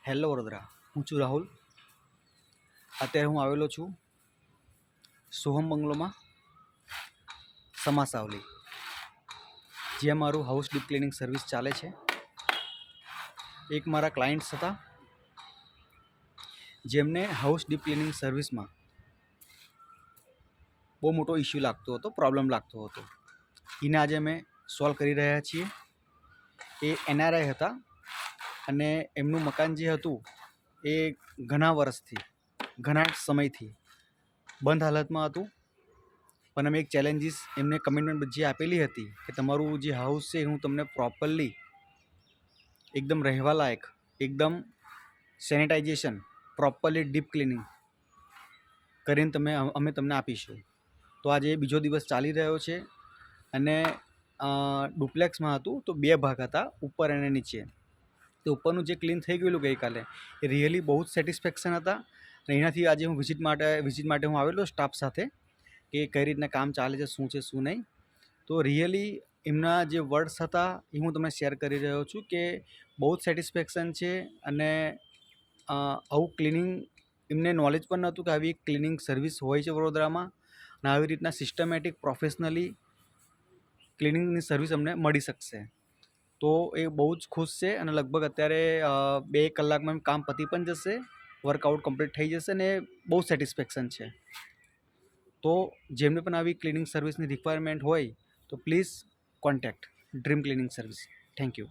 Hello Vadodara, હું છું રાહુલ. અત્યારે હું આવેલો છું સોહમ બંગલોમાં, સમાસાવલી, જ્યાં મારું હાઉસ ડીપ ક્લિનિંગ સર્વિસ ચાલે છે. એક મારા ક્લાયન્ટ્સ હતા જેમને હાઉસ ડીપ ક્લિનિંગ સર્વિસમાં બહુ મોટો ઇસ્યુ લાગતો હતો, પ્રોબ્લેમ લાગતો હતો. એને આજે અમે સોલ્વ કરી રહ્યા છીએ. એ NRI હતા અને એમનું મકાન જે હતું એ ઘણા વર્ષથી, ઘણા સમયથી બંધ હાલતમાં હતું. પણ અમે એક ચેલેન્જીસ એમને કમિટમેન્ટ જે આપેલી હતી કે તમારું જે હાઉસ છે હું તમને પ્રોપરલી એકદમ રહેવા લાયક, એકદમ સેનિટાઇઝેશન, પ્રોપરલી ડીપ ક્લિનિંગ કરીને અમે તમને આપીશું. તો આજે બીજો દિવસ ચાલી રહ્યો છે અને ડુપ્લેક્સમાં હતું તો 2 ભાગ હતા, ઉપર અને નીચે. તો ઉપરનું જે ક્લીન થઈ ગયેલું ગઈકાલે એ રિયલી બહુ જ સેટિસ્ફેક્શન હતા. અને એનાથી આજે હું વિઝિટ માટે હું આવેલો સ્ટાફ સાથે કે કઈ રીતના કામ ચાલે છે, શું નહીં. તો રિયલી એમના જે વર્ડ્સ હતા એ હું તમને શેર કરી રહ્યો છું કે બહુ જ સેટિસ્ફેક્શન છે. અને આવું ક્લિનિંગ એમને નોલેજ પણ નહોતું કે આવી એક ક્લિનિંગ સર્વિસ હોય છે વડોદરામાં, અને આવી રીતના સિસ્ટમેટિક પ્રોફેશનલી ક્લિનિંગની સર્વિસ અમને મળી શકશે. તો એ બહુ જ ખુશ છે અને લગભગ અત્યારે 2 કલાકમાં કામ પતી પણ જશે, વર્કઆઉટ કમ્પ્લીટ થઈ જશે અને બહુ સેટિસ્ફેક્શન છે. તો જેમને પણ આવી ક્લિનિંગ સર્વિસની રિક્વાયરમેન્ટ હોય તો please contact dream cleaning service. Thank you.